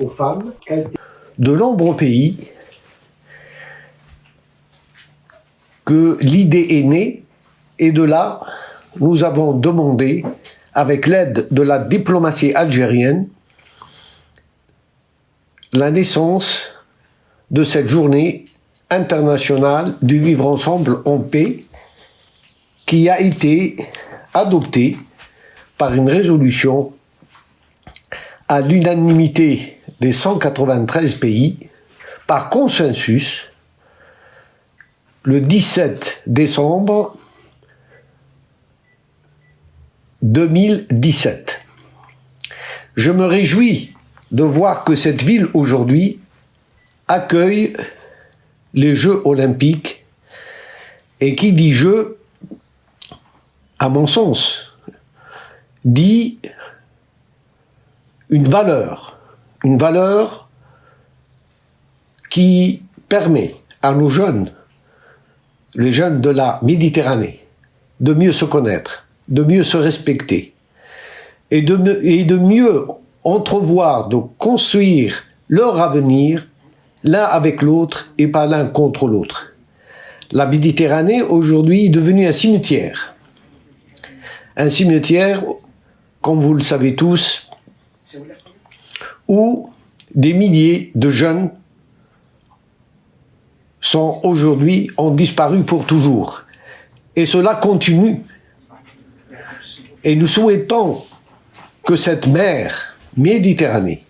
aux femmes de nombreux pays que l'idée est née, et de là, nous avons demandé, avec l'aide de la diplomatie algérienne, la naissance de cette journée internationale du vivre ensemble en paix, qui a été adoptée par une résolution à l'unanimité des 193 pays, par consensus, le 17 décembre 2017. Je me réjouis de voir que cette ville aujourd'hui accueille les Jeux olympiques, et qui dit Jeux, à mon sens, dit une valeur qui permet à nos jeunes, les jeunes de la Méditerranée, de mieux se connaître, de mieux se respecter, et de mieux entrevoir, de construire leur avenir l'un avec l'autre et pas l'un contre l'autre. La Méditerranée aujourd'hui est devenue un cimetière. Un cimetière, comme vous le savez tous, où des milliers de jeunes ont disparu pour toujours. Et cela continue. Et nous souhaitons que cette mer Méditerranée,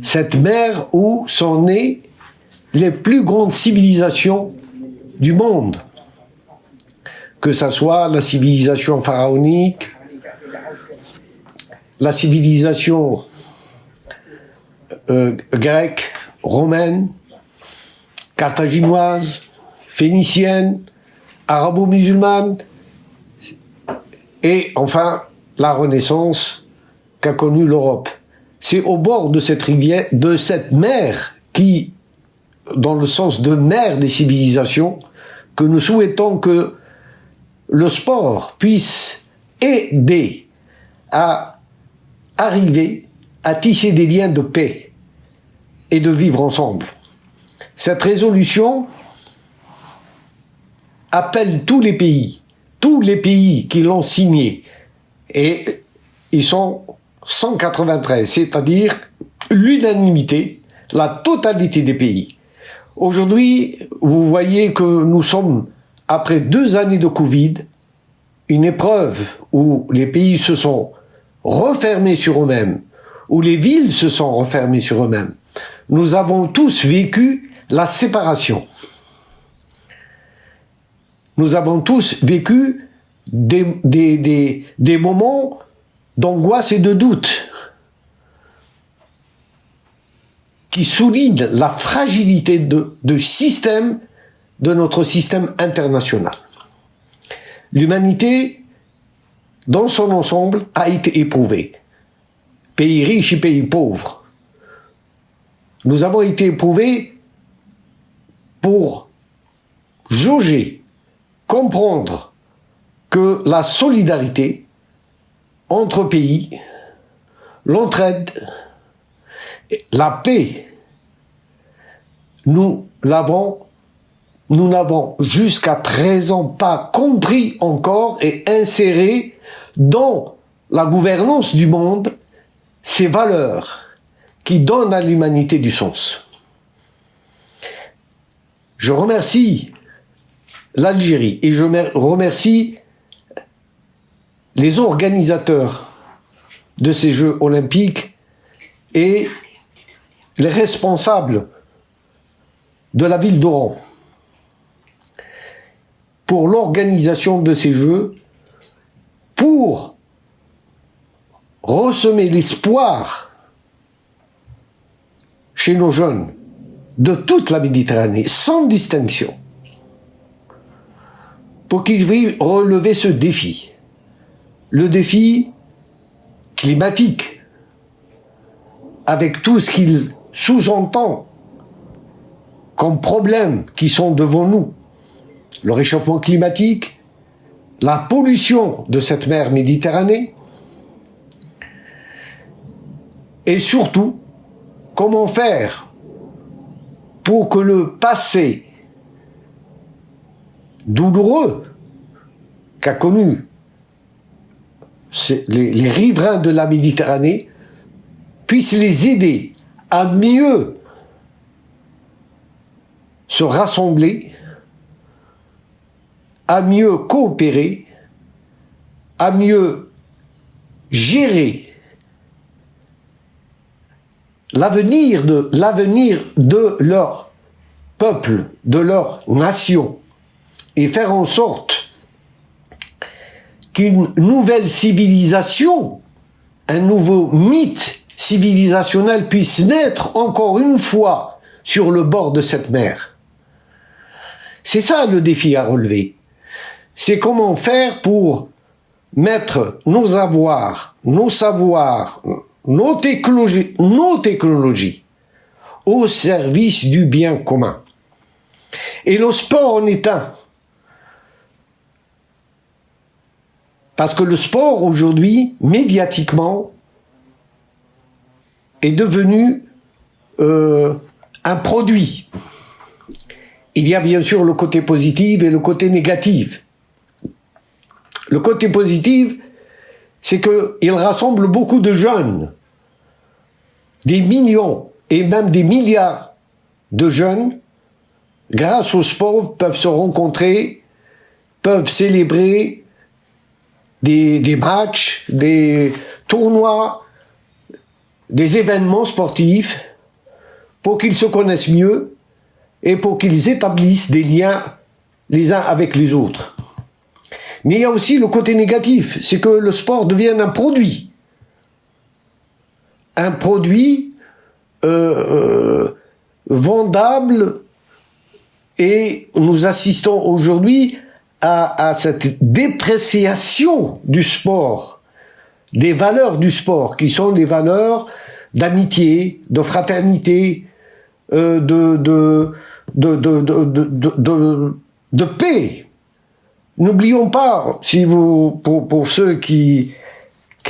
cette mer où sont nées les plus grandes civilisations du monde, que ce soit la civilisation pharaonique, la civilisation grecque, romaine, carthaginoise, phénicienne, arabo-musulmane, et enfin la Renaissance qu'a connue l'Europe. C'est au bord de cette rivière, de cette mer qui, dans le sens de mer des civilisations, que nous souhaitons que le sport puisse aider à arriver à tisser des liens de paix et de vivre ensemble. Cette résolution appelle tous les pays qui l'ont signée, et ils sont 193, c'est-à-dire l'unanimité, la totalité des pays. Aujourd'hui, vous voyez que nous sommes, après 2 années de Covid, une épreuve où les pays se sont refermés sur eux-mêmes, où les villes se sont refermées sur eux-mêmes. Nous avons tous vécu la séparation. Nous avons tous vécu des moments d'angoisse et de doute qui soulignent la fragilité de notre système international. L'humanité, dans son ensemble, a été éprouvée. Pays riches et pays pauvres. Nous avons été éprouvés pour jauger, comprendre que la solidarité entre pays, l'entraide, la paix, nous n'avons jusqu'à présent pas compris encore et inséré dans la gouvernance du monde ces valeurs qui donnent à l'humanité du sens. Je remercie l'Algérie et je remercie les organisateurs de ces Jeux olympiques et les responsables de la ville d'Oran pour l'organisation de ces Jeux, pour ressemer l'espoir chez nos jeunes de toute la Méditerranée, sans distinction, pour qu'ils veuillent relever ce défi. Le défi climatique, avec tout ce qu'il sous-entend comme problèmes qui sont devant nous. Le réchauffement climatique, la pollution de cette mer Méditerranée, Et surtout, comment faire pour que le passé douloureux qu'a connu les riverains de la Méditerranée puisse les aider à mieux se rassembler, à mieux coopérer, à mieux gérer l'avenir de leur peuple, de leur nation, et faire en sorte qu'une nouvelle civilisation, un nouveau mythe civilisationnel puisse naître encore une fois sur le bord de cette mer. C'est ça le défi à relever. C'est comment faire pour mettre nos avoirs, nos savoirs, nos technologies au service du bien commun. Et le sport en est un. Parce que le sport aujourd'hui, médiatiquement, est devenu un produit. Il y a bien sûr le côté positif et le côté négatif. Le côté positif, c'est qu'il rassemble beaucoup de jeunes, des millions et même des milliards de jeunes, grâce au sport, peuvent se rencontrer, peuvent célébrer des matchs, des tournois, des événements sportifs, pour qu'ils se connaissent mieux et pour qu'ils établissent des liens les uns avec les autres. Mais il y a aussi le côté négatif, c'est que le sport devienne un produit. Un produit vendable, et nous assistons aujourd'hui à cette dépréciation du sport, des valeurs du sport, qui sont des valeurs d'amitié, de fraternité, de paix. N'oublions pas, pour ceux qui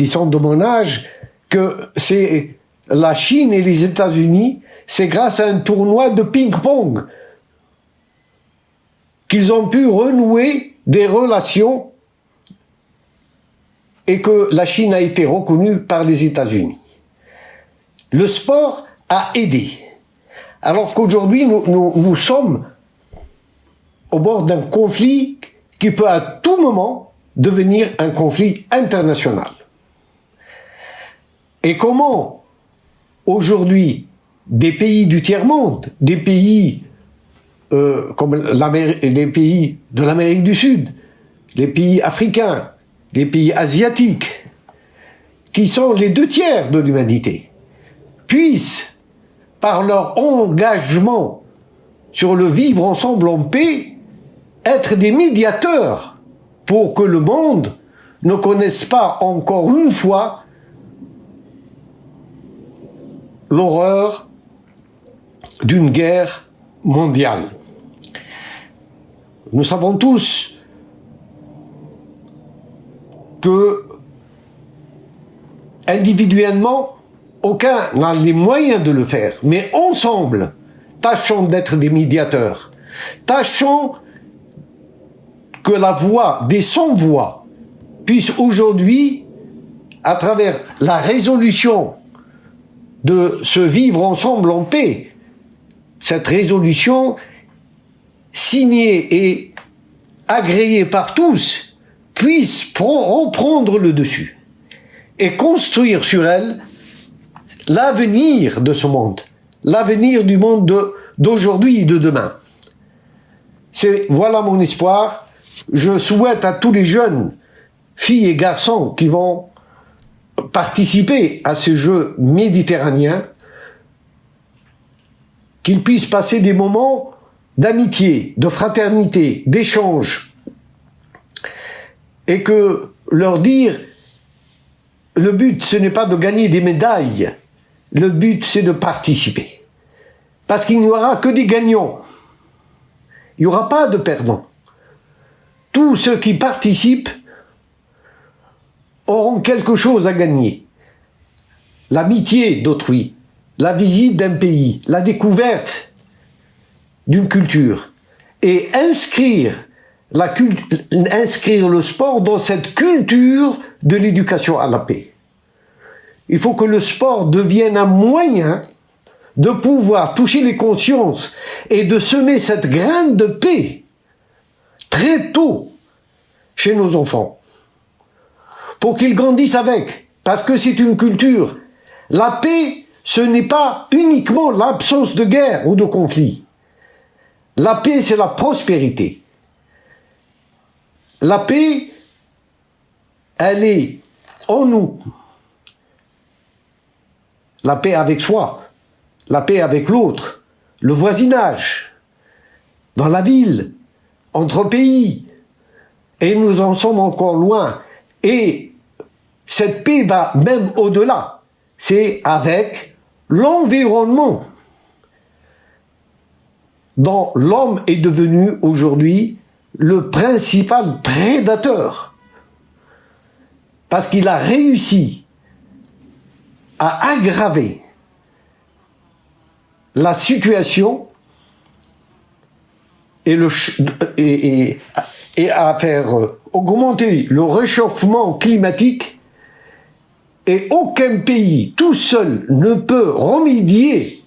sont de mon âge, que c'est la Chine et les États-Unis, c'est grâce à un tournoi de ping-pong qu'ils ont pu renouer des relations et que la Chine a été reconnue par les États-Unis. Le sport a aidé. Alors qu'aujourd'hui, nous sommes au bord d'un conflit qui peut à tout moment devenir un conflit international. Et comment, aujourd'hui, des pays du tiers-monde, des pays comme les pays de l'Amérique du Sud, les pays africains, les pays asiatiques, qui sont les 2/3 de l'humanité, puissent, par leur engagement sur le vivre ensemble en paix, être des médiateurs pour que le monde ne connaisse pas encore une fois l'horreur d'une guerre mondiale. Nous savons tous que individuellement, aucun n'a les moyens de le faire, mais ensemble, tâchons d'être des médiateurs. Tâchons que la voix des sans-voix puisse aujourd'hui, à travers la résolution de se vivre ensemble en paix, cette résolution signée et agréée par tous, puisse reprendre le dessus et construire sur elle l'avenir de ce monde, l'avenir du monde d'aujourd'hui et de demain. Voilà mon espoir. Je souhaite à tous les jeunes, filles et garçons qui vont participer à ces Jeux méditerranéens, qu'ils puissent passer des moments d'amitié, de fraternité, d'échange, et que leur dire, le but ce n'est pas de gagner des médailles, le but c'est de participer. Parce qu'il n'y aura que des gagnants, il n'y aura pas de perdants. Tous ceux qui participent auront quelque chose à gagner. l'amitié d'autrui, la visite d'un pays, la découverte d'une culture, et inscrire le sport dans cette culture de l'éducation à la paix. Il faut que le sport devienne un moyen de pouvoir toucher les consciences et de semer cette graine de paix très tôt chez nos enfants, pour qu'ils grandissent avec, parce que c'est une culture. La paix, ce n'est pas uniquement l'absence de guerre ou de conflit. La paix, c'est la prospérité. La paix, elle est en nous. La paix avec soi, la paix avec l'autre, le voisinage, dans la ville, entre pays. Et nous en sommes encore loin. Et cette paix va même au-delà. C'est avec l'environnement, dont l'homme est devenu aujourd'hui le principal prédateur. Parce qu'il a réussi à aggraver la situation et à faire augmenter le réchauffement climatique, et aucun pays tout seul ne peut remédier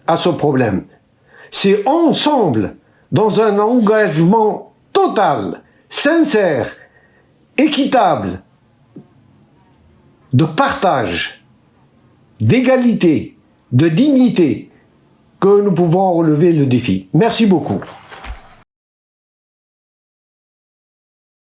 à ce problème. C'est ensemble, dans un engagement total, sincère, équitable, de partage, d'égalité, de dignité, que nous pouvons relever le défi. Merci beaucoup.